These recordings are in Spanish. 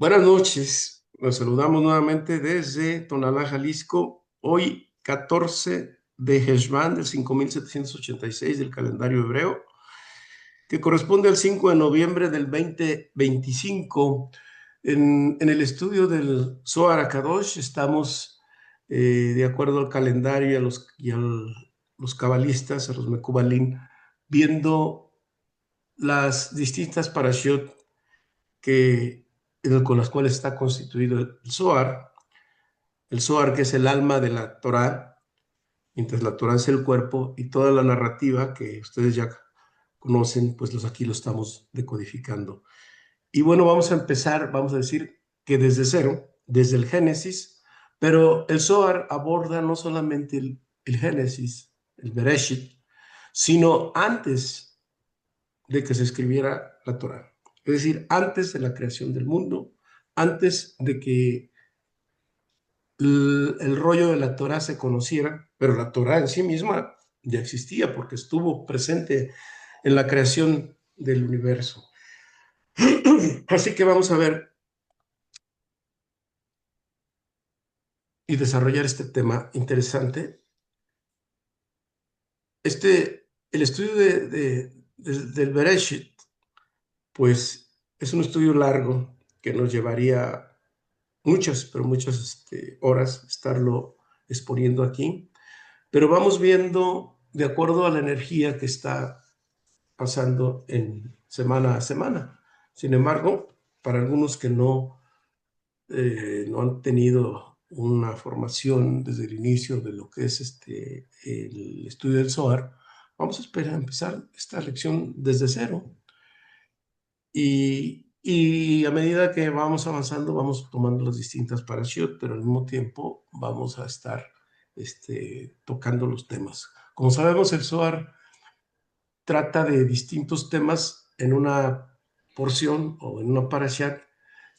Buenas noches, nos saludamos nuevamente desde Tonalá, Jalisco, hoy 14 de Heshvan del 5786 del calendario hebreo, que corresponde al 5 de noviembre del 2025. En el estudio del Zohar HaKadosh estamos, de acuerdo al calendario los cabalistas, a los Mekubalim, viendo las distintas parashiot que, con las cuales está constituido el Zohar que es el alma de la Torá, mientras la Torá es el cuerpo y toda la narrativa que ustedes ya conocen, pues aquí lo estamos decodificando. Y bueno, vamos a empezar, vamos a decir que desde cero, desde el Génesis, pero el Zohar aborda no solamente el Génesis, el Bereshit, sino antes de que se escribiera la Torá. Es decir, antes de la creación del mundo, antes de que el rollo de la Torá se conociera, pero la Torá en sí misma ya existía porque estuvo presente en la creación del universo. Así que vamos a ver y desarrollar este tema interesante. El estudio del Bereshit, pues es un estudio largo que nos llevaría muchas, pero muchas horas estarlo exponiendo aquí, pero vamos viendo de acuerdo a la energía que está pasando en semana a semana. Sin embargo, para algunos que no han tenido una formación desde el inicio de lo que es el estudio del Zohar, vamos a empezar esta lección desde cero. Y a medida que vamos avanzando, vamos tomando las distintas parashiot, pero al mismo tiempo vamos a estar tocando los temas. Como sabemos, el Zohar trata de distintos temas en una porción o en una parashat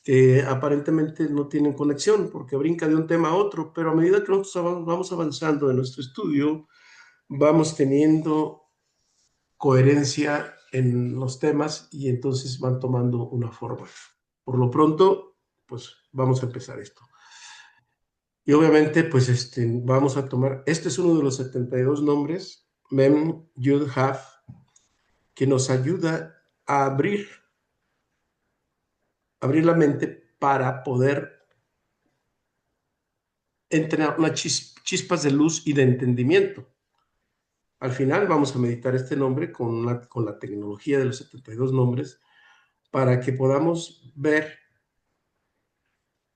que aparentemente no tienen conexión porque brinca de un tema a otro, pero a medida que nosotros vamos avanzando en nuestro estudio, vamos teniendo coherencia en los temas y entonces van tomando una forma. Por lo pronto, pues vamos a empezar esto. Y obviamente, pues vamos a tomar, este es uno de los 72 nombres, Mem, Yud, Haf, que nos ayuda a abrir la mente para poder entrenar unas chispas de luz y de entendimiento. Al final vamos a meditar este nombre con la tecnología de los 72 nombres para que podamos ver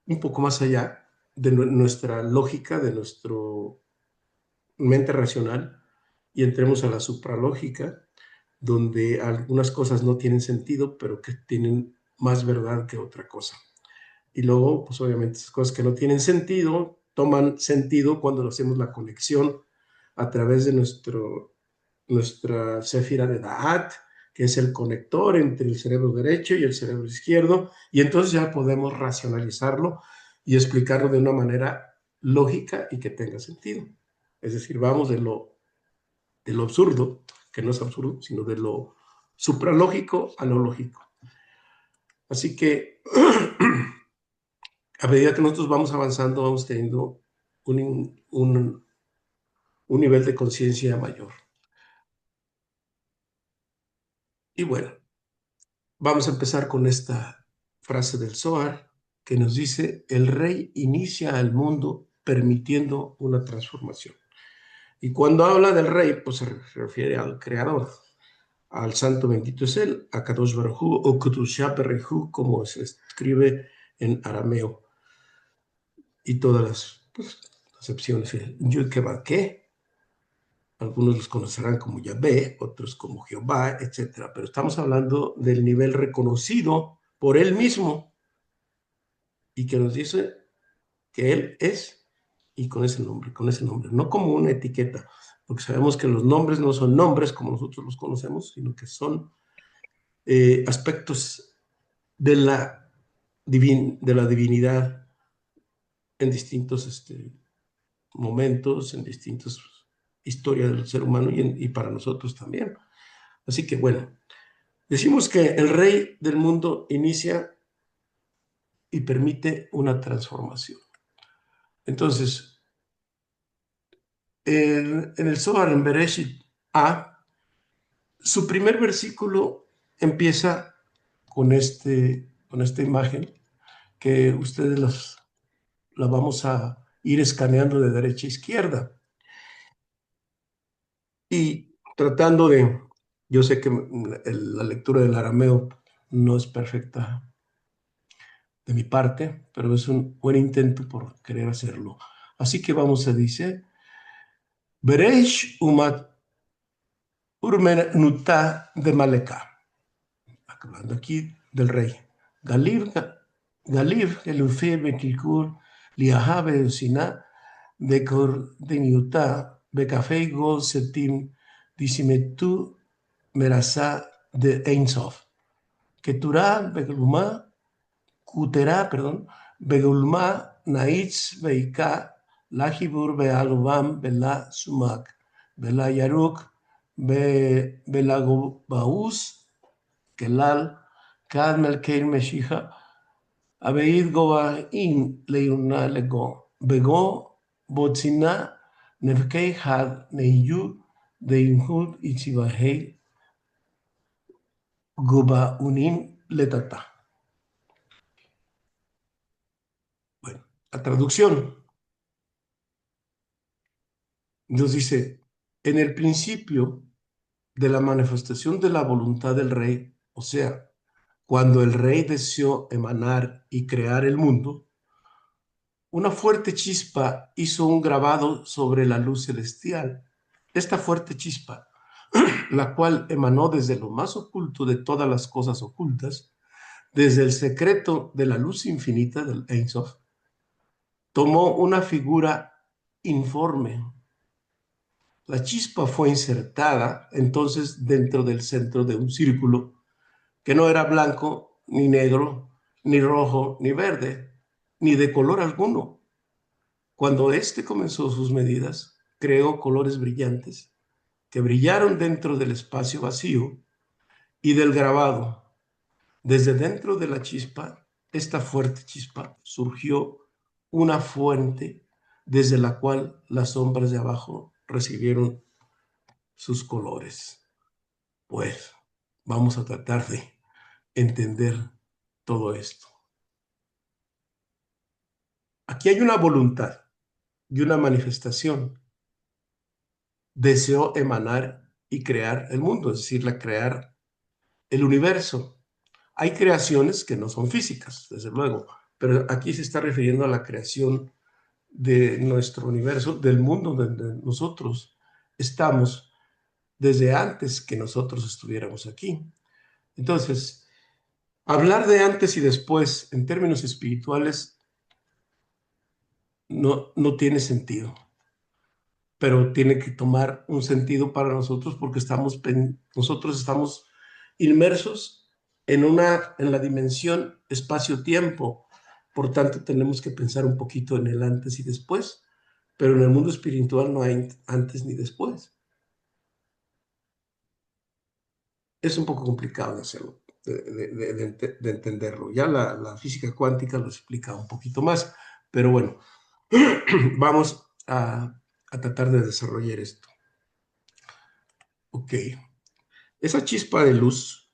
un poco más allá de nuestra lógica, de nuestra mente racional y entremos a la supralógica, donde algunas cosas no tienen sentido, pero que tienen más verdad que otra cosa. Y luego, pues obviamente, esas cosas que no tienen sentido toman sentido cuando hacemos la conexión a través de nuestra céfira de Da'at, que es el conector entre el cerebro derecho y el cerebro izquierdo, y entonces ya podemos racionalizarlo y explicarlo de una manera lógica y que tenga sentido. Es decir, vamos de lo absurdo, que no es absurdo, sino de lo supralógico a lo lógico. Así que a medida que nosotros vamos avanzando, vamos teniendo un nivel de conciencia mayor. Y bueno, vamos a empezar con esta frase del Zohar que nos dice, el rey inicia al mundo permitiendo una transformación. Y cuando habla del rey, pues se refiere al creador, al santo bendito es él, a Kadosh Baruj Hu, o Kedushá Berehu, como se escribe en arameo, y todas las acepciones. Yud que algunos los conocerán como Yahvé, otros como Jehová, etc. Pero estamos hablando del nivel reconocido por él mismo y que nos dice que él es y con ese nombre, no como una etiqueta, porque sabemos que los nombres no son nombres como nosotros los conocemos, sino que son aspectos de de la divinidad en distintos momentos, en distintas historias del ser humano y para nosotros también. Así que bueno, decimos que el rey del mundo inicia y permite una transformación. Entonces, en el Zohar, en Bereshit A, su primer versículo empieza con esta imagen que ustedes la vamos a ir escaneando de derecha a izquierda y tratando de, yo sé que la lectura del arameo no es perfecta de mi parte, pero es un buen intento por querer hacerlo. Así que vamos a decir, Bereish umat urmenuta de Maleka, hablando aquí del rey. Galib, Elufe, Bekilkur, Liahabe, Usina, Bekor, Deniuta, Bekafei, Gol, Setim, Disimetu, Merasa, de Einsof, Keturah, Begluma, Kutera, perdón, Begulma, Naitz, Beika, Lahibur, Bealubam, Bela Sumak, Bela Yaruk, Belagobaus, Kelal, Kad Melkeir Meshicha, Abeid Goa in Leuna Lego, Bego, Botzina, Nevkei Had, Neyu, Deinhud, Itzibahei, Goba Unin, Letata. Bueno, la traducción nos dice, en el principio de la manifestación de la voluntad del rey, o sea, cuando el rey deseó emanar y crear el mundo, una fuerte chispa hizo un grabado sobre la luz celestial. Esta fuerte chispa, la cual emanó desde lo más oculto de todas las cosas ocultas, desde el secreto de la luz infinita del Ein Sof, tomó una figura informe. La chispa fue insertada entonces dentro del centro de un círculo que no era blanco, ni negro, ni rojo, ni verde, ni de color alguno. Cuando éste comenzó sus medidas, creó colores brillantes que brillaron dentro del espacio vacío y del grabado. Desde dentro de la chispa, esta fuerte chispa, surgió una fuente desde la cual las sombras de abajo recibieron sus colores. Pues vamos a tratar de entender todo esto. Aquí hay una voluntad y una manifestación. Deseó emanar y crear el mundo, es decir, crear el universo. Hay creaciones que no son físicas, desde luego, pero aquí se está refiriendo a la creación de nuestro universo, del mundo donde nosotros estamos desde antes que nosotros estuviéramos aquí. Entonces, hablar de antes y después en términos espirituales no tiene sentido, pero tiene que tomar un sentido para nosotros porque nosotros estamos inmersos en la dimensión espacio-tiempo. Por tanto, tenemos que pensar un poquito en el antes y después, pero en el mundo espiritual no hay antes ni después. Es un poco complicado de hacerlo, de entenderlo. Ya la física cuántica lo explica un poquito más, pero bueno, vamos a tratar de desarrollar esto. Ok, esa chispa de luz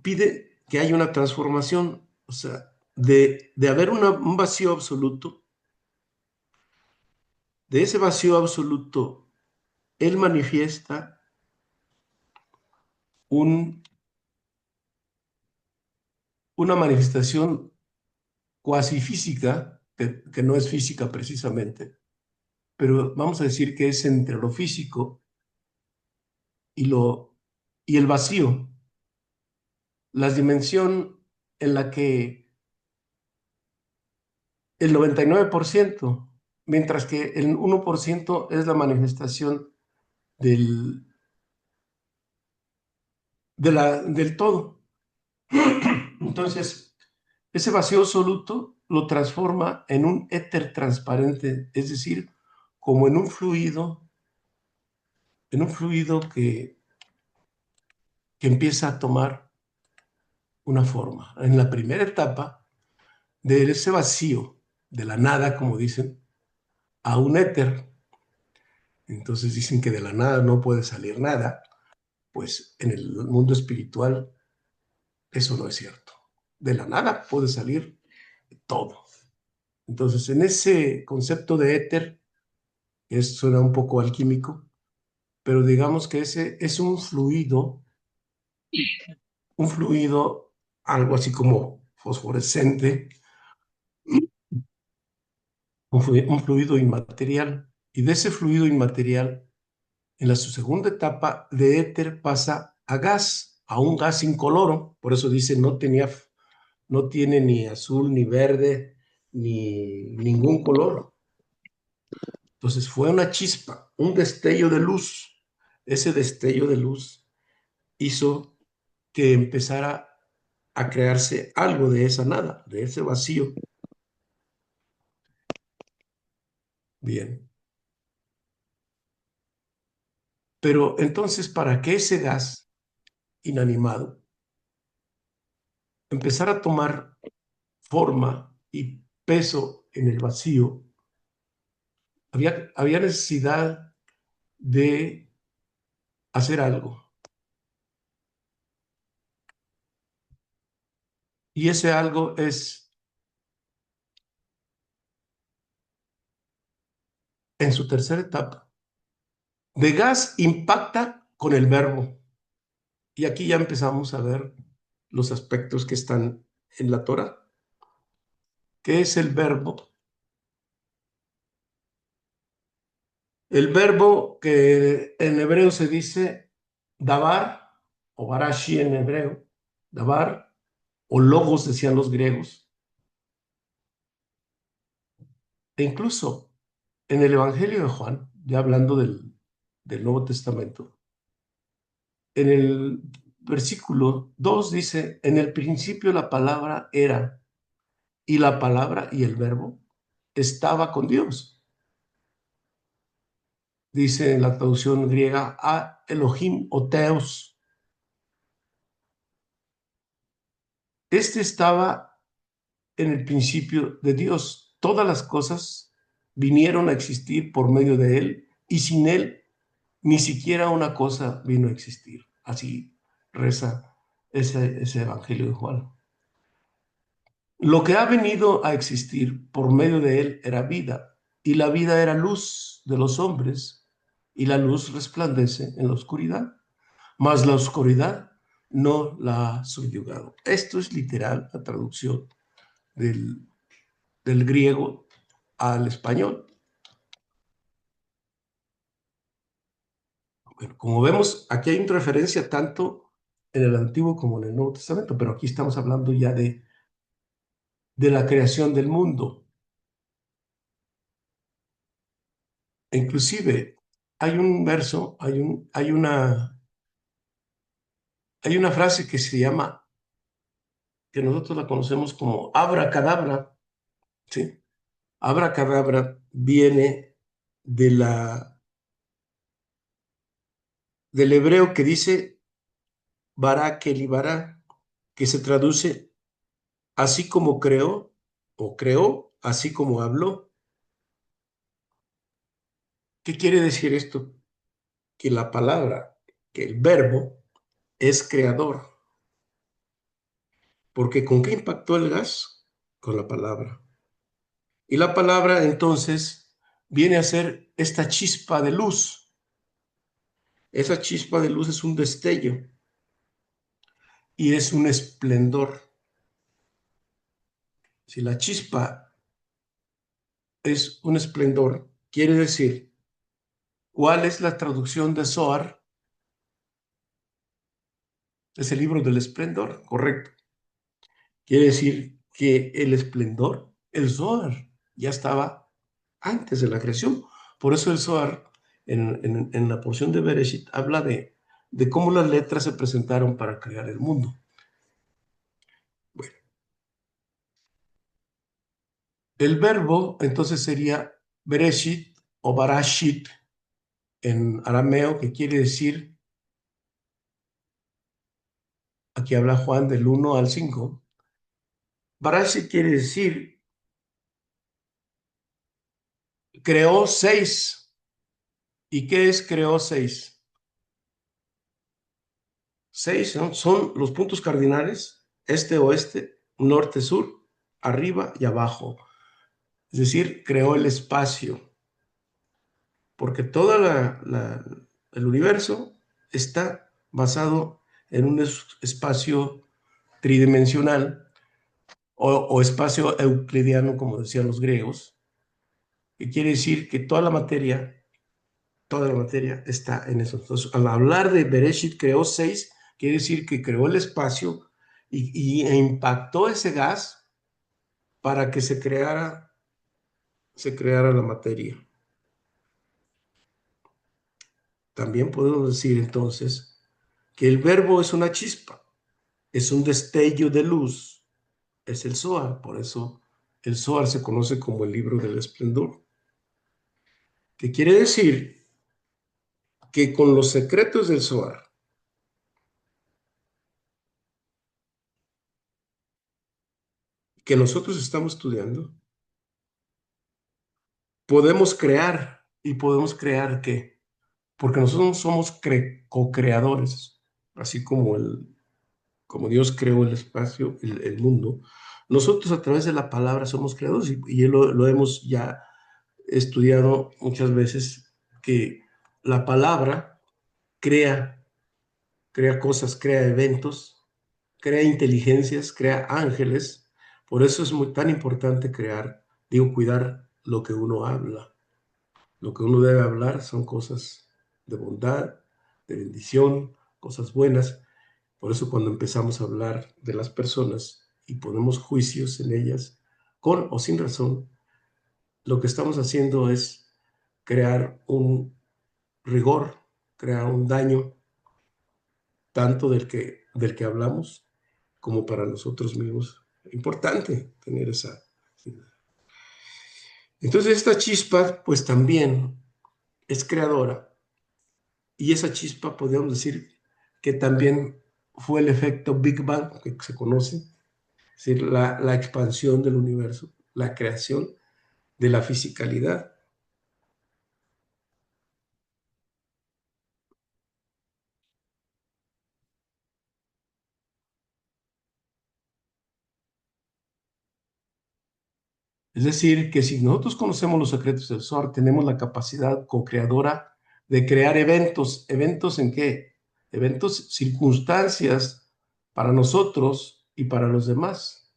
pide que haya una transformación, o sea, de haber un vacío absoluto, de ese vacío absoluto, él manifiesta una manifestación cuasi física, que no es física precisamente, pero vamos a decir que es entre lo físico y, y el vacío, la dimensión en la que el 99%, mientras que el 1% es la manifestación del, del todo. Entonces, ese vacío absoluto lo transforma en un éter transparente, es decir, como en un fluido que empieza a tomar una forma. En la primera etapa, de ese vacío, de la nada, como dicen, a un éter. Entonces dicen que de la nada no puede salir nada. Pues en el mundo espiritual eso no es cierto. De la nada puede salir todo. Entonces, en ese concepto de éter, que suena un poco alquímico, pero digamos que ese es un fluido algo así como fosforescente, un fluido inmaterial. Y de ese fluido inmaterial, en la su segunda etapa de éter pasa a gas, a un gas incoloro. Por eso dice, no tiene ni azul, ni verde, ni ningún color. Entonces fue una chispa, un destello de luz. Ese destello de luz hizo que empezara a crearse algo de esa nada, de ese vacío. Bien. Pero entonces, para que ese gas inanimado empezara a tomar forma y peso en el vacío, había necesidad de hacer algo. Y ese algo es en su tercera etapa. De gas impacta con el verbo. Y aquí ya empezamos a ver los aspectos que están en la Torah. ¿Qué es el verbo? El verbo que en hebreo se dice dabar, o barashi en hebreo, dabar, o logos decían los griegos. E incluso en el Evangelio de Juan, ya hablando del Nuevo Testamento, en el versículo 2 dice, en el principio la palabra era, y la palabra y el verbo estaba con Dios. Dice en la traducción griega, a Elohim o Teos. Este estaba en el principio de Dios. Todas las cosas vinieron a existir por medio de Él y sin Él ni siquiera una cosa vino a existir. Así reza ese Evangelio de Juan. Lo que ha venido a existir por medio de Él era vida, y la vida era luz de los hombres, y la luz resplandece en la oscuridad, mas la oscuridad no la ha subyugado. Esto es literal la traducción del, del griego al español. Bueno, como vemos, aquí hay una referencia tanto en el Antiguo como en el Nuevo Testamento, pero aquí estamos hablando ya de la creación del mundo. E inclusive hay un verso, hay una frase que se llama, que nosotros la conocemos como abracadabra, ¿sí? Abracadabra viene de del hebreo que dice bara kelibara, que se traduce así como creó, o creó, así como habló. ¿Qué quiere decir esto? Que la palabra, que el verbo es creador. Porque ¿con qué impactó el gas? Con la palabra. Y la palabra entonces viene a ser esta chispa de luz. Esa chispa de luz es un destello y es un esplendor. Si la chispa es un esplendor, quiere decir, ¿cuál es la traducción de Zohar? Es el libro del esplendor, correcto. Quiere decir que el esplendor, el Zohar, ya estaba antes de la creación. Por eso el Zohar, en la porción de Bereshit, habla de cómo las letras se presentaron para crear el mundo. Bueno, el verbo entonces sería Bereshit o Barashit en arameo, que quiere decir aquí habla Juan del 1 al 5. Bereshit quiere decir, creó seis. ¿Y qué es creó seis? Seis, ¿no? Son los puntos cardinales, este, oeste, norte, sur, arriba y abajo. Es decir, creó el espacio, porque todo el universo está basado en un espacio tridimensional o espacio euclidiano, como decían los griegos, que quiere decir que toda la materia está en eso. Entonces, al hablar de Bereshit creó seis, quiere decir que creó el espacio e impactó ese gas para que se creara la materia. También podemos decir entonces que el verbo es una chispa, es un destello de luz, es el Zohar. Por eso el Zohar se conoce como el libro del esplendor, que quiere decir que con los secretos del Zohar que nosotros estamos estudiando, podemos crear. ¿Y podemos crear qué? Porque nosotros somos co-creadores, así como Dios creó el espacio, el mundo. Nosotros a través de la palabra somos creadores y lo hemos ya estudiado muchas veces, que la palabra crea cosas, crea eventos, crea inteligencias, crea ángeles. Por eso es tan importante cuidar lo que uno habla. Lo que uno debe hablar son cosas de bondad, de bendición, cosas buenas. Por eso cuando empezamos a hablar de las personas y ponemos juicios en ellas, con o sin razón, lo que estamos haciendo es crear un rigor, crear un daño, tanto del que hablamos como para nosotros mismos. Importante tener esa. Entonces esta chispa pues también es creadora, y esa chispa podríamos decir que también fue el efecto Big Bang que se conoce, es decir, la expansión del universo, la creación de la fisicalidad. Es decir, que si nosotros conocemos los secretos del Zohar, tenemos la capacidad co-creadora de crear eventos. ¿Eventos en qué? Eventos, circunstancias para nosotros y para los demás.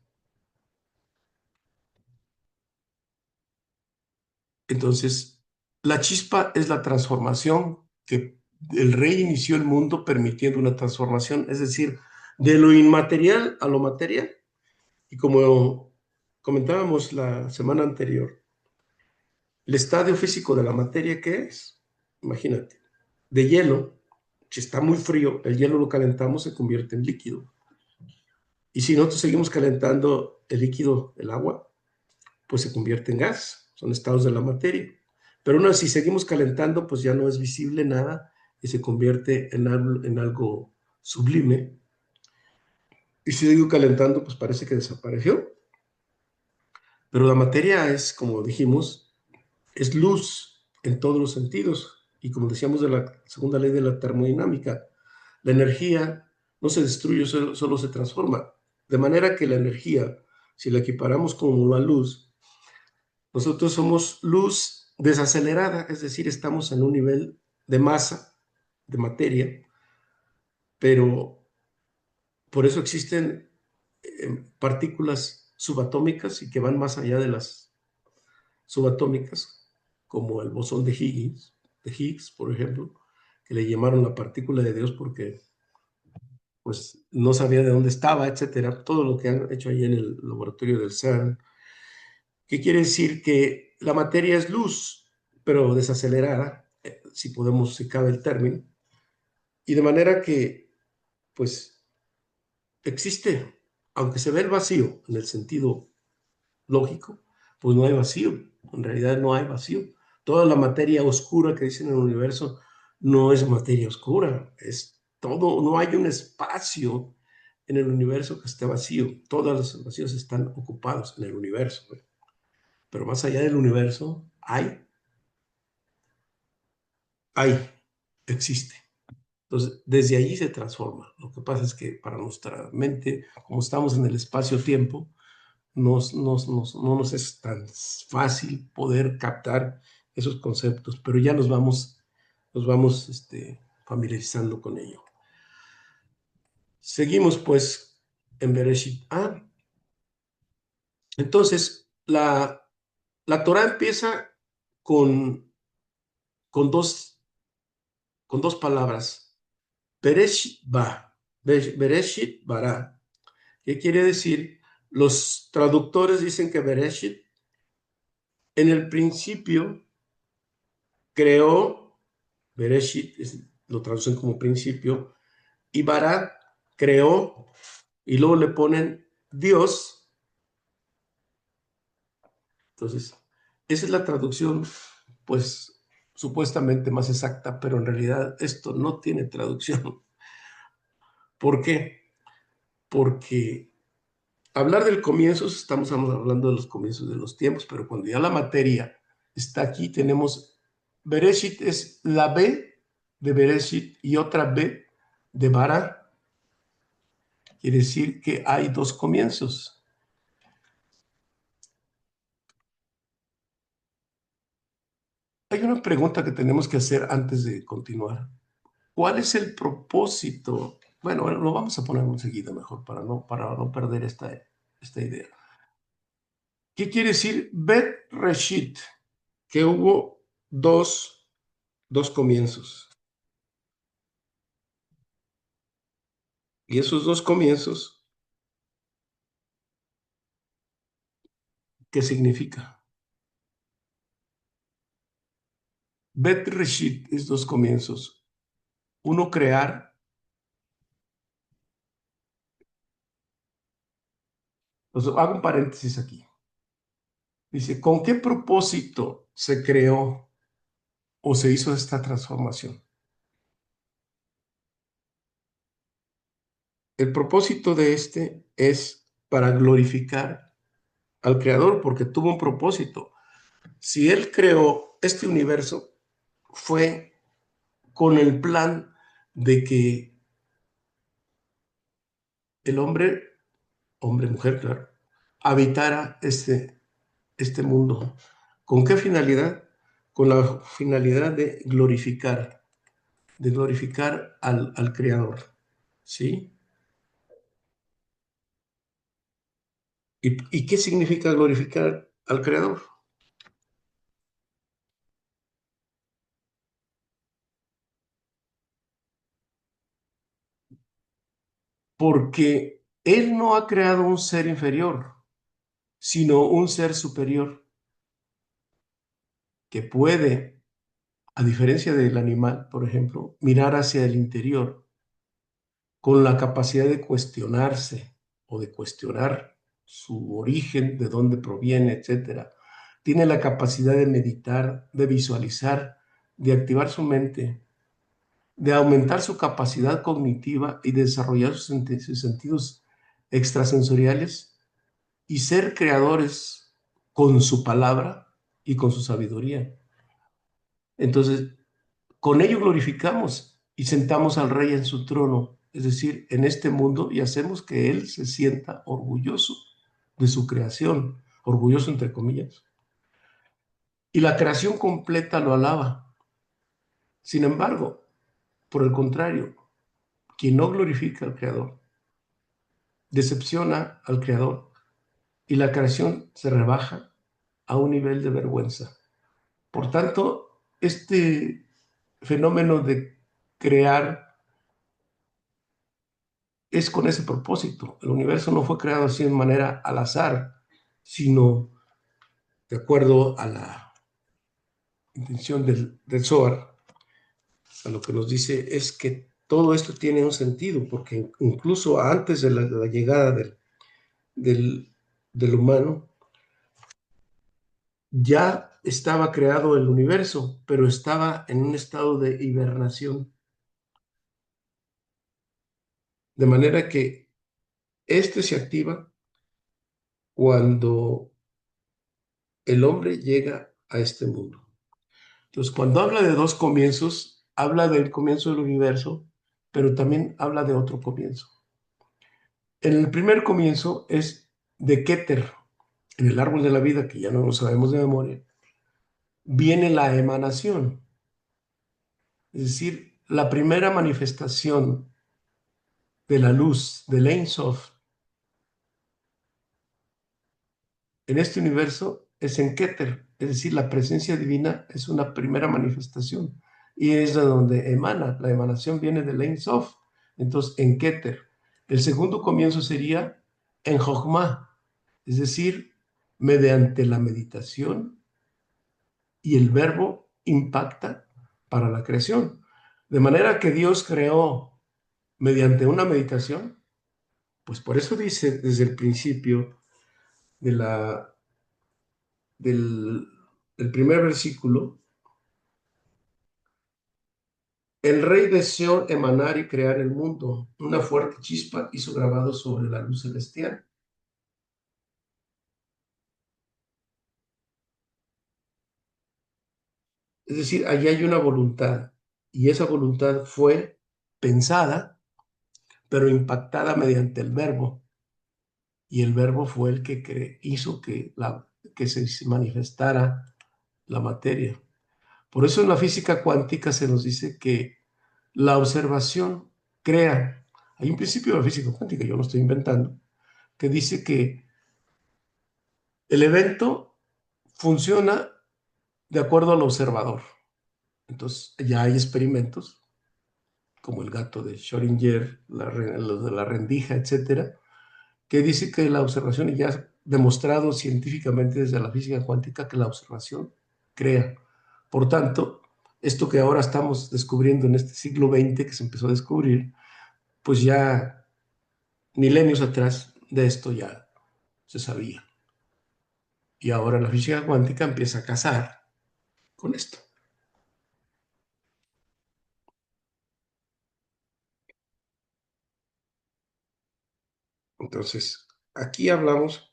Entonces, la chispa es la transformación que el rey inició el mundo permitiendo una transformación, es decir, de lo inmaterial a lo material. Y como comentábamos la semana anterior, el estadio físico de la materia, ¿qué es? Imagínate, de hielo, si está muy frío, el hielo lo calentamos, se convierte en líquido. Y si nosotros seguimos calentando el líquido, el agua, pues se convierte en gas. Son estados de la materia. Pero si seguimos calentando, pues ya no es visible nada y se convierte en algo sublime. Y si sigo calentando, pues parece que desapareció. Pero la materia es, como dijimos, es luz en todos los sentidos. Y como decíamos de la segunda ley de la termodinámica, la energía no se destruye, solo se transforma. De manera que la energía, si la equiparamos como la luz, nosotros somos luz desacelerada, es decir, estamos en un nivel de masa, de materia, pero por eso existen partículas subatómicas y que van más allá de las subatómicas, como el bosón de Higgs, por ejemplo, que le llamaron la partícula de Dios porque pues no sabía de dónde estaba, etcétera, todo lo que han hecho ahí en el laboratorio del CERN. ¿Qué quiere decir? Que la materia es luz, pero desacelerada, si cabe el término, y de manera que, pues, existe, aunque se ve el vacío en el sentido lógico, pues no hay vacío, en realidad no hay vacío. Toda la materia oscura que dicen en el universo no es materia oscura, es todo, no hay un espacio en el universo que esté vacío. Todos los vacíos están ocupados en el universo. Pero más allá del universo hay, existe. Entonces, desde allí se transforma. Lo que pasa es que para nuestra mente, como estamos en el espacio-tiempo, no nos es tan fácil poder captar esos conceptos, pero ya nos vamos familiarizando con ello. Seguimos pues en Bereshit. Entonces la Torah empieza con, con, dos, con dos palabras. Bereshit ba, Bereshit bara. ¿Qué quiere decir? Los traductores dicen que Bereshit en el principio creó, Bereshit lo traducen como principio, y bara creó, y luego le ponen Dios. Entonces, esa es la traducción, pues supuestamente más exacta, pero en realidad esto no tiene traducción. ¿Por qué? Porque hablar del comienzo, estamos hablando de los comienzos de los tiempos, pero cuando ya la materia está aquí, tenemos Bereshit es la B de Bereshit y otra B de Bara. Quiere decir que hay dos comienzos. Hay una pregunta que tenemos que hacer antes de continuar. ¿Cuál es el propósito? Bueno, lo vamos a poner enseguida mejor para no perder esta idea. ¿Qué quiere decir Bet Reshit? Que hubo dos comienzos. Y esos dos comienzos, ¿qué significa? Bet Reshit es dos comienzos. Uno, crear. Hago un paréntesis aquí. Dice, ¿con qué propósito se creó o se hizo esta transformación? El propósito de este es para glorificar al Creador, porque tuvo un propósito. Si Él creó este universo, fue con el plan de que el hombre, mujer, claro, habitara este mundo. ¿Con qué finalidad? Con la finalidad de glorificar al Creador, ¿sí? ¿Y qué significa glorificar al Creador? Porque Él no ha creado un ser inferior, sino un ser superior que puede, a diferencia del animal, por ejemplo, mirar hacia el interior con la capacidad de cuestionarse o de cuestionar su origen, de dónde proviene, etcétera. Tiene la capacidad de meditar, de visualizar, de activar su mente, de aumentar su capacidad cognitiva y de desarrollar sus sentidos extrasensoriales y ser creadores con su palabra y con su sabiduría. Entonces, con ello glorificamos y sentamos al Rey en su trono, es decir, en este mundo, y hacemos que Él se sienta orgulloso de su creación, orgulloso entre comillas. Y la creación completa lo alaba. Sin embargo, por el contrario, quien no glorifica al Creador, decepciona al Creador y la creación se rebaja a un nivel de vergüenza. Por tanto, este fenómeno de crear es con ese propósito. El universo no fue creado así de manera al azar, sino de acuerdo a la intención del Zohar. A lo que nos dice es que todo esto tiene un sentido, porque incluso antes de la llegada del, del humano, ya estaba creado el universo, pero estaba en un estado de hibernación. De manera que Este se activa cuando el hombre llega a este mundo. Entonces, cuando habla de dos comienzos, habla del comienzo del universo, pero también habla de otro comienzo. En el primer comienzo es de Keter, en el árbol de la vida, que ya no lo sabemos de memoria, viene la emanación, es decir, la primera manifestación de la luz, del Ein Sof, en este universo es en Keter, es decir, la presencia divina es una primera manifestación y es de donde emana, la emanación viene del Ein Sof, entonces en Keter. El segundo comienzo sería en Jochma, es decir, mediante la meditación y el verbo impacta para la creación. De manera que Dios creó mediante una meditación, pues por eso dice desde el principio de del, del primer versículo, el rey deseó emanar y crear el mundo. Una fuerte chispa hizo grabado sobre la luz celestial. Es decir, allí hay una voluntad y esa voluntad fue pensada, pero impactada mediante el verbo. Y el verbo fue el que hizo que se manifestara la materia. Por eso en la física cuántica se nos dice que la observación crea. Hay un principio de la física cuántica, yo lo estoy inventando, que dice que el evento funciona de acuerdo al observador. Entonces ya hay experimentos, como el gato de Schrödinger, los de la rendija, etcétera, que dice que la observación, y ya ha demostrado científicamente desde la física cuántica, que la observación crea. Por tanto, esto que ahora estamos descubriendo en este siglo XX, que se empezó a descubrir, pues ya milenios atrás de esto ya se sabía. Y ahora la física cuántica empieza a casar con esto. Entonces, aquí hablamos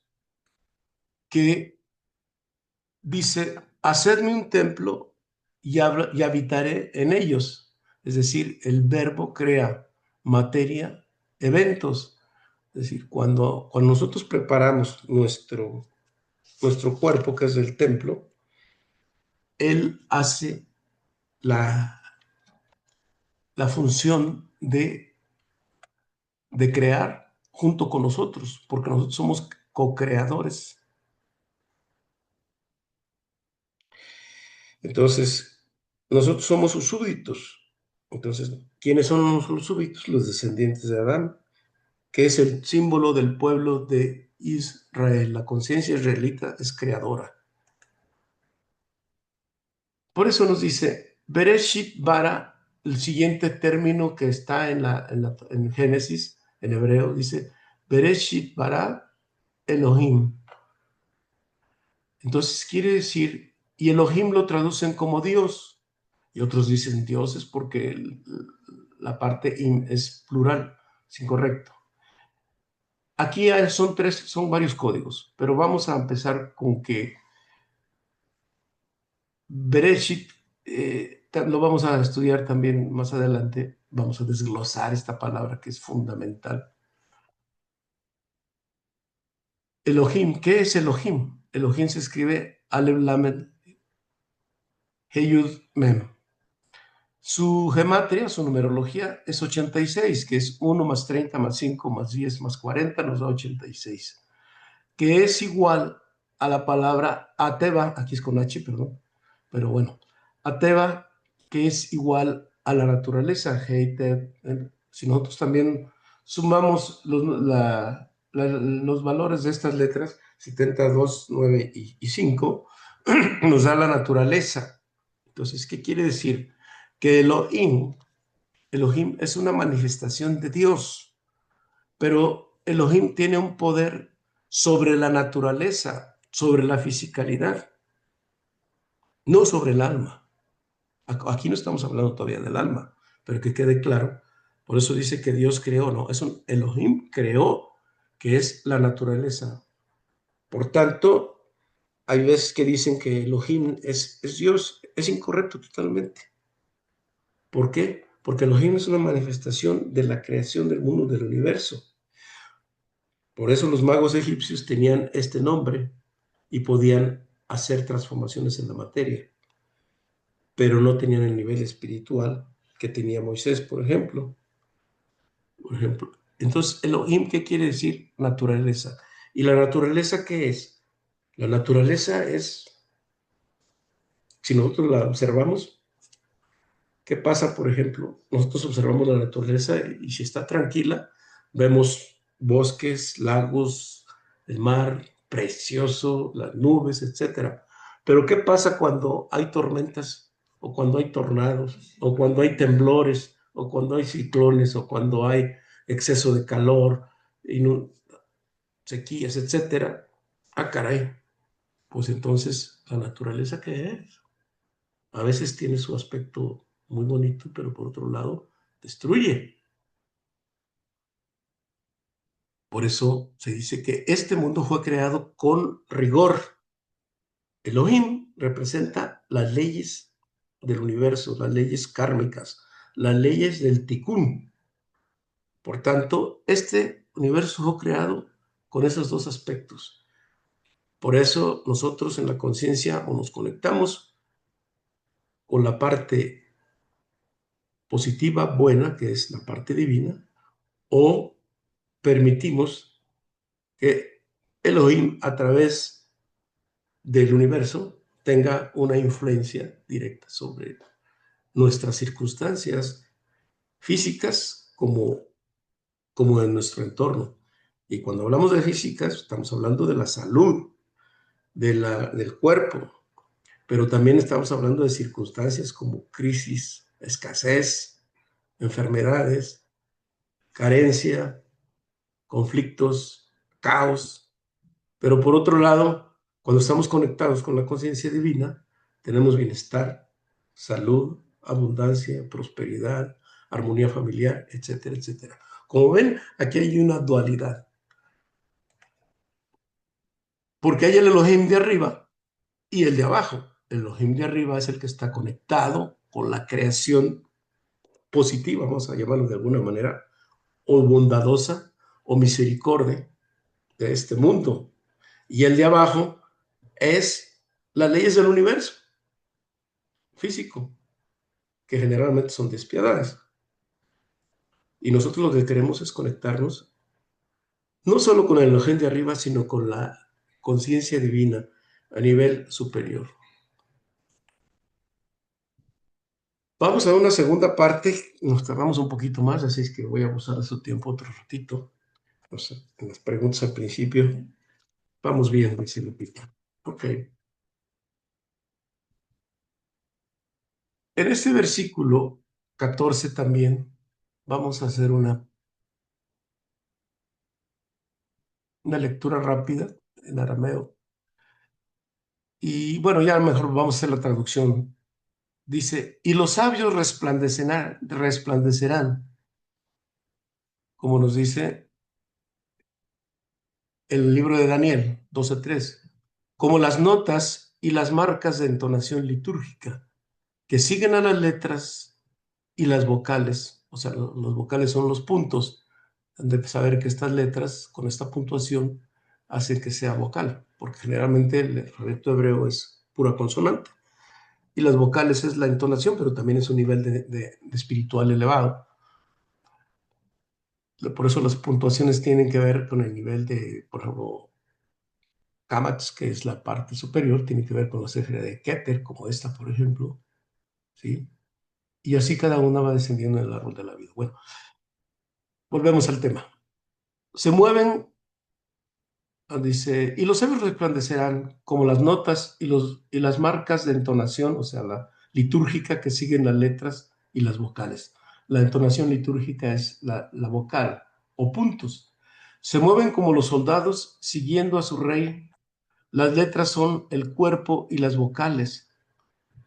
que dice, hacedme un templo y habitaré en ellos. Es decir, el verbo crea materia, eventos. Es decir, cuando nosotros preparamos nuestro cuerpo, que es el templo, él hace la, la función de crear junto con nosotros, porque nosotros somos co-creadores. Entonces, nosotros somos sus súbditos. Entonces, ¿quiénes son los súbditos? Los descendientes de Adán, que es el símbolo del pueblo de Israel. La conciencia israelita es creadora. Por eso nos dice, Bereshit bara, el siguiente término que está en Génesis, en hebreo, dice, Bereshit bara Elohim. Entonces quiere decir, y Elohim lo traducen como Dios, y otros dicen dioses porque la parte im es plural, es incorrecto. Aquí son varios códigos, pero vamos a empezar con que Bereshit, lo vamos a estudiar también más adelante, vamos a desglosar esta palabra que es fundamental. Elohim, ¿qué es Elohim? Elohim se escribe Aleph Lamed Heyud Mem. Su gematria, su numerología es 86, que es 1 más 30 más 5 más 10 más 40 nos da 86, que es igual a la palabra Ateba, aquí es con H, perdón, pero bueno, Ateba, que es igual a la naturaleza, si nosotros también sumamos los valores de estas letras, 72, 9 y 5, nos da la naturaleza. Entonces, ¿qué quiere decir? Que Elohim es una manifestación de Dios, pero Elohim tiene un poder sobre la naturaleza, sobre la fisicalidad, no sobre el alma. Aquí no estamos hablando todavía del alma, pero que quede claro. Por eso dice que Dios creó, no, Elohim creó que es la naturaleza. Por tanto, hay veces que dicen que Elohim es Dios. Es incorrecto totalmente. ¿Por qué? Porque Elohim es una manifestación de la creación del mundo, del universo. Por eso los magos egipcios tenían este nombre y podían hacer transformaciones en la materia, pero no tenían el nivel espiritual que tenía Moisés, por ejemplo. Entonces, Elohim, ¿qué quiere decir? Naturaleza. ¿Y la naturaleza qué es? La naturaleza es, si nosotros la observamos, ¿qué pasa, por ejemplo? Nosotros observamos la naturaleza y si está tranquila, vemos bosques, lagos, el mar precioso, las nubes, etcétera. Pero ¿qué pasa cuando hay tormentas o cuando hay tornados o cuando hay temblores o cuando hay ciclones o cuando hay exceso de calor y sequías, etcétera? Ah, caray. Pues entonces, ¿la naturaleza qué es? A veces tiene su aspecto muy bonito, pero por otro lado, destruye. Por eso se dice que este mundo fue creado con rigor. Elohim representa las leyes del universo, las leyes kármicas, las leyes del tikkun. Por tanto, este universo fue creado con esos dos aspectos. Por eso nosotros en la conciencia o nos conectamos con la parte positiva, buena, que es la parte divina, o permitimos que Elohim a través del universo tenga una influencia directa sobre nuestras circunstancias físicas como en nuestro entorno. Y cuando hablamos de físicas, estamos hablando de la salud, del cuerpo, pero también estamos hablando de circunstancias como crisis, escasez, enfermedades, carencia, conflictos, caos. Pero por otro lado, cuando estamos conectados con la conciencia divina, tenemos bienestar, salud, abundancia, prosperidad, armonía familiar, etcétera, etcétera. Como ven, aquí hay una dualidad, porque hay el Elohim de arriba y el de abajo. El Elohim de arriba es el que está conectado con la creación positiva, vamos a llamarlo de alguna manera, o bondadosa o misericordia de este mundo. Y el de abajo es las leyes del universo físico, que generalmente son despiadadas. Y nosotros lo que queremos es conectarnos no solo con el Elohim de arriba, sino con la conciencia divina a nivel superior. Vamos a una segunda parte, nos tardamos un poquito más, así es que voy a abusar de su tiempo otro ratito. No sé, en las preguntas al principio, vamos bien, dice Lupita. Ok. En este versículo 14 también vamos a hacer una lectura rápida en arameo. Y bueno, ya mejor vamos a hacer la traducción. Dice, y los sabios resplandecerán, como nos dice el libro de Daniel 12:3, como las notas y las marcas de entonación litúrgica, que siguen a las letras y las vocales. O sea, los vocales son los puntos, de saber que estas letras, con esta puntuación, hacen que sea vocal, porque generalmente el alfabeto hebreo es pura consonante. Y las vocales es la entonación, pero también es un nivel de espiritual elevado. Por eso las puntuaciones tienen que ver con el nivel de, por ejemplo, Kamatz, que es la parte superior, tiene que ver con la cifra de Keter, como esta, por ejemplo, ¿sí? Y así cada una va descendiendo en el árbol de la vida. Bueno, volvemos al tema. Se mueven, dice, y los sabios resplandecerán como las notas y las marcas de entonación, o sea, la litúrgica que siguen las letras y las vocales. La entonación litúrgica es la vocal o puntos. Se mueven como los soldados siguiendo a su rey. Las letras son el cuerpo y las vocales.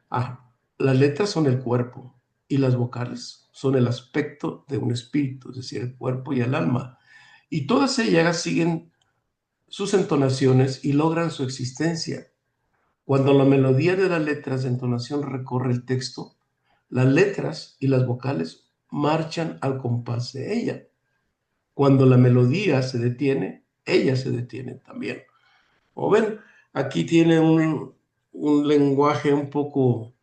Ah, las letras son el cuerpo y las vocales son el aspecto de un espíritu, es decir, el cuerpo y el alma. y todas ellas siguen sus entonaciones y logran su existencia. Cuando la melodía de las letras de entonación recorre el texto, las letras y las vocales marchan al compás de ella. Cuando la melodía se detiene, ella se detiene también. Como ven, aquí tiene un lenguaje un poco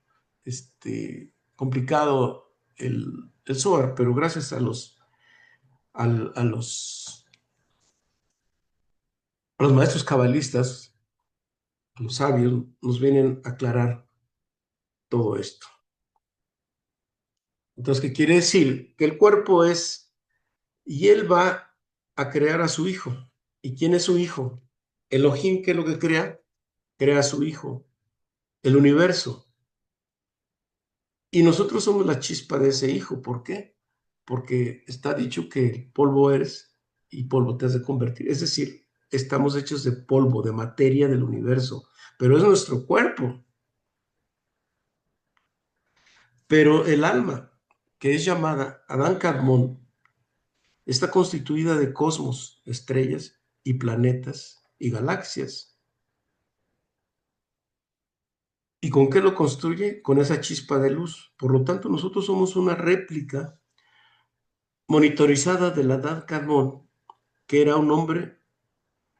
complicado el Zohar, pero gracias a los maestros cabalistas, a los sabios, nos vienen a aclarar todo esto. Entonces, ¿qué quiere decir? Que el cuerpo es, y él va a crear a su hijo. ¿Y quién es su hijo? Elohim, ¿qué es lo que crea? Crea a su hijo, el universo. Y nosotros somos la chispa de ese hijo. ¿Por qué? Porque está dicho que polvo eres y polvo te has de convertir. Es decir, estamos hechos de polvo, de materia del universo, pero es nuestro cuerpo. Pero el alma, que es llamada Adán Kadmon, está constituida de cosmos, estrellas y planetas y galaxias. ¿Y con qué lo construye? Con esa chispa de luz. Por lo tanto, nosotros somos una réplica monitorizada del Adán Kadmon, que era un hombre,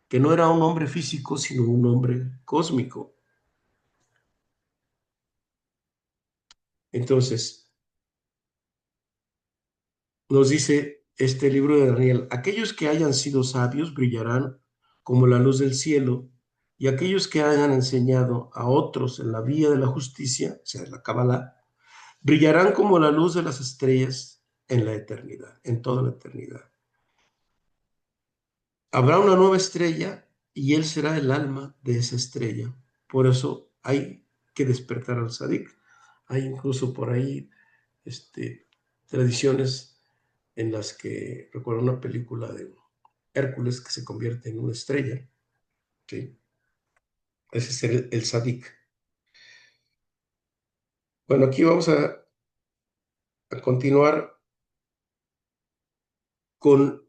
que no era un hombre físico, sino un hombre cósmico. Entonces, nos dice este libro de Daniel, aquellos que hayan sido sabios brillarán como la luz del cielo, y aquellos que hayan enseñado a otros en la vía de la justicia, o sea, la Kabbalah, brillarán como la luz de las estrellas en la eternidad, en toda la eternidad. Habrá una nueva estrella y él será el alma de esa estrella. Por eso hay que despertar al Sadik. Hay incluso por ahí tradiciones en las que recuerdo una película de Hércules que se convierte en una estrella. ¿Sí? Ese es el Sadik. Bueno, aquí vamos a continuar con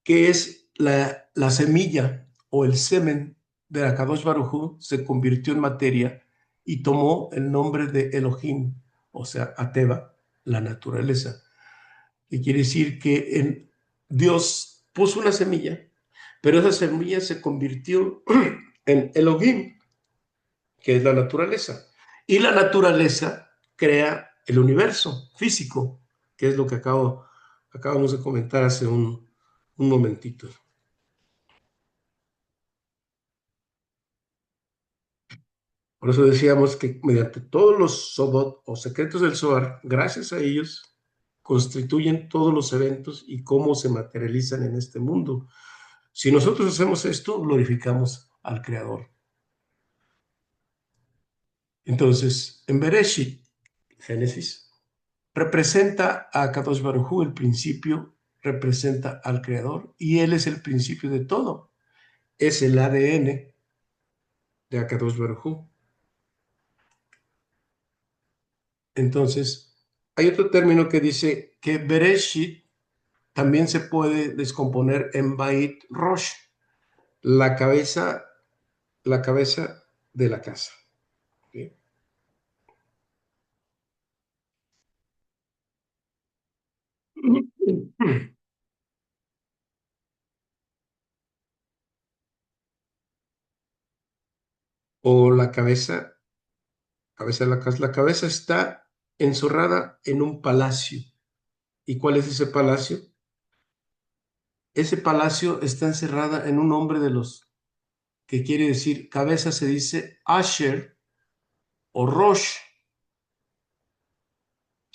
qué es la semilla o el semen de Akadosh Baruj Hu se convirtió en materia y tomó el nombre de Elohim, o sea, Ateva, la naturaleza. Que quiere decir que Dios puso una semilla, pero esa semilla se convirtió en Elohim, que es la naturaleza. Y la naturaleza crea el universo físico, que es lo que acabamos de comentar hace un momentito. Por eso decíamos que mediante todos los Sodot o secretos del Zohar, gracias a ellos, constituyen todos los eventos y cómo se materializan en este mundo. Si nosotros hacemos esto, glorificamos al Creador. Entonces, en Bereshit, Génesis, representa a Kadosh Baruj Hu, el principio, representa al Creador y Él es el principio de todo. Es el ADN de Akadosh Baruj Hu. Entonces, hay otro término que dice que Bereshit también se puede descomponer en Bait Rosh, la cabeza, la cabeza de la casa. ¿Sí? O la cabeza de la casa. La cabeza está encerrada en un palacio. ¿Y cuál es ese palacio? Ese palacio está encerrada en un nombre de los que quiere decir cabeza, se dice Asher o Rosh.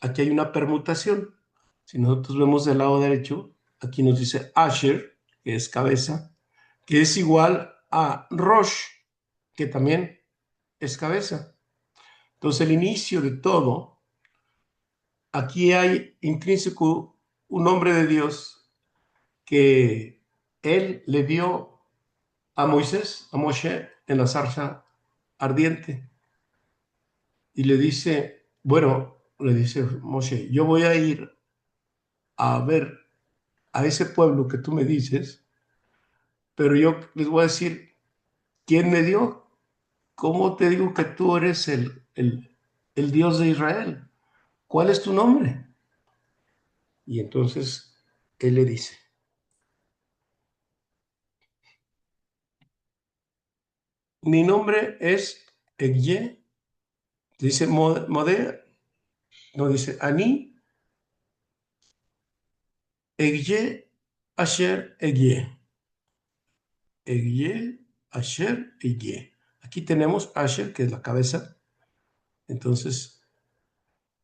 Aquí hay una permutación. Si nosotros vemos del lado derecho, aquí nos dice Asher, que es cabeza, que es igual a Rosh, que también es cabeza. Entonces, el inicio de todo, aquí hay intrínseco un nombre de Dios que él le dio a Moisés, a Moshe, en la zarza ardiente. Y le dice, bueno, le dice Moshe, yo voy a ir a ver a ese pueblo que tú me dices, pero yo les voy a decir, ¿quién me dio? ¿Cómo te digo que tú eres el Dios de Israel? ¿Cuál es tu nombre? Y entonces él le dice, mi nombre es Egye, dice Modé, no dice Ani, Egye, Asher, Egye. Egye, Asher, Egye. Aquí tenemos Asher, que es la cabeza. Entonces,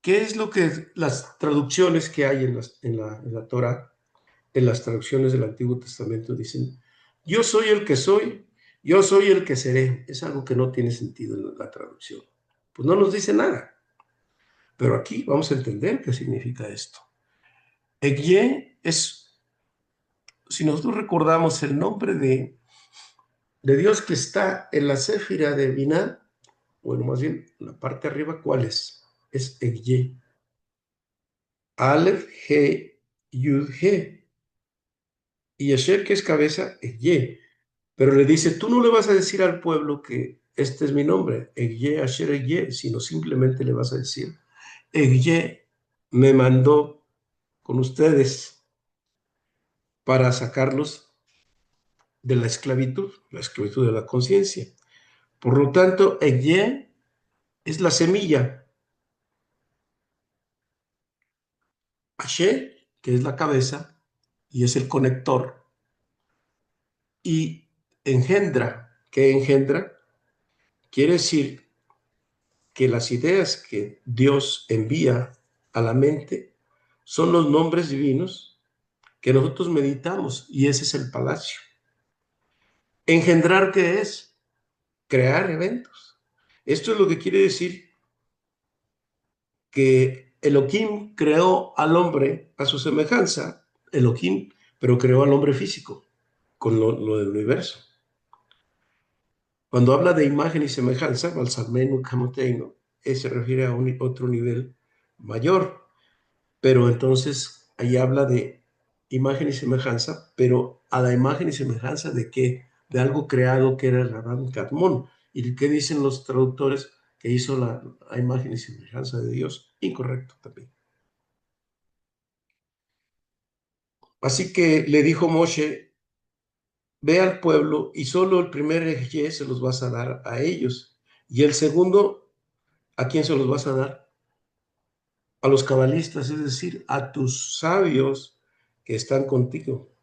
¿qué es lo que las traducciones que hay en la Torah, en las traducciones del Antiguo Testamento dicen? Yo soy el que soy, yo soy el que seré. Es algo que no tiene sentido en la traducción. Pues no nos dice nada. Pero aquí vamos a entender qué significa esto. Egye es, si nosotros recordamos el nombre de Dios que está en la Céfira de Binah, bueno, más bien en la parte de arriba, ¿cuál es? Es Egye. Aleph, He, Yud, He. Y Yasher, que es cabeza, Egye. Pero le dice, tú no le vas a decir al pueblo que este es mi nombre, Egye, Asher, Egye, sino simplemente le vas a decir, Egye me mandó con ustedes para sacarlos de la esclavitud de la conciencia. Por lo tanto, Egye es la semilla, Asher, que es la cabeza y es el conector, y engendra, que engendra, quiere decir que las ideas que Dios envía a la mente son los nombres divinos que nosotros meditamos, y ese es el palacio. Engendrar, ¿qué es? Crear eventos. Esto es lo que quiere decir que Elohim creó al hombre a su semejanza, Elohim, pero creó al hombre físico, con lo del universo. Cuando habla de imagen y semejanza, Balsamenu Kamoteino, se refiere a otro nivel mayor, pero entonces ahí habla de imagen y semejanza, pero a la imagen y semejanza de qué? De algo creado que era el Adán Kadmón. ¿Y qué dicen los traductores? Que hizo la imagen y semejanza de Dios. Incorrecto también. Así que le dijo Moshe, ve al pueblo y solo el primer ejé se los vas a dar a ellos. Y el segundo, ¿a quién se los vas a dar? A los cabalistas, es decir, a tus sabios que están contigo.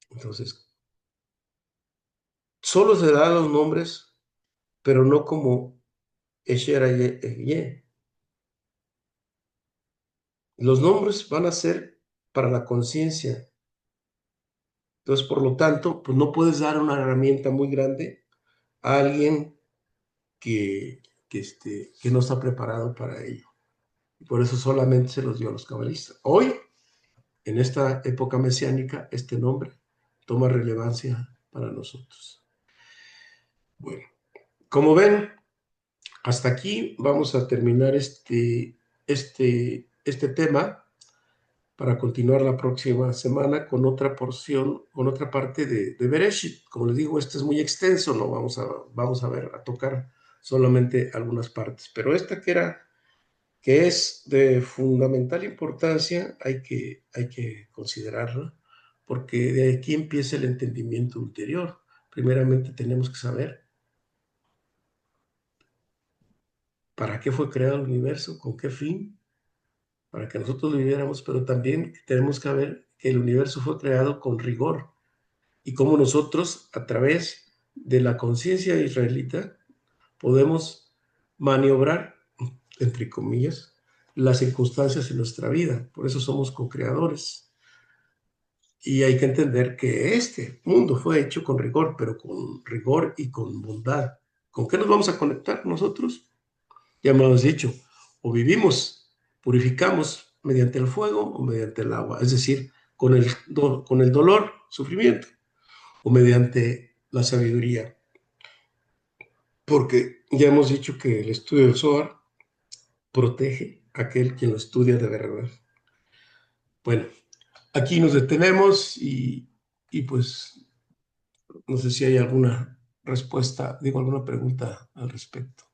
Entonces, solo se dan los nombres, pero no como Esher Ye. Los nombres van a ser para la conciencia. Entonces, por lo tanto, pues no puedes dar una herramienta muy grande a alguien que no está preparado para ello. Y por eso solamente se los dio a los cabalistas. Hoy, en esta época mesiánica, este nombre toma relevancia para nosotros. Bueno, como ven, hasta aquí vamos a terminar este tema para continuar la próxima semana con otra porción, con otra parte de Bereshit. Como les digo, este es muy extenso, no vamos a ver, a tocar solamente algunas partes, pero esta que es de fundamental importancia, hay que considerarla, porque de aquí empieza el entendimiento ulterior. Primeramente tenemos que saber para qué fue creado el universo, con qué fin, para que nosotros lo viviéramos, pero también tenemos que ver que el universo fue creado con rigor y cómo nosotros, a través de la conciencia israelita, podemos maniobrar, entre comillas, las circunstancias en nuestra vida. Por eso somos co-creadores. Y hay que entender que este mundo fue hecho con rigor, pero con rigor y con bondad. ¿Con qué nos vamos a conectar nosotros? Ya me lo has dicho, o vivimos, purificamos mediante el fuego o mediante el agua, es decir, con el dolor, sufrimiento, o mediante la sabiduría. Porque ya hemos dicho que el estudio del Zohar protege a aquel quien lo estudia de verdad. Bueno, aquí nos detenemos y pues no sé si hay alguna respuesta, digo, alguna pregunta al respecto.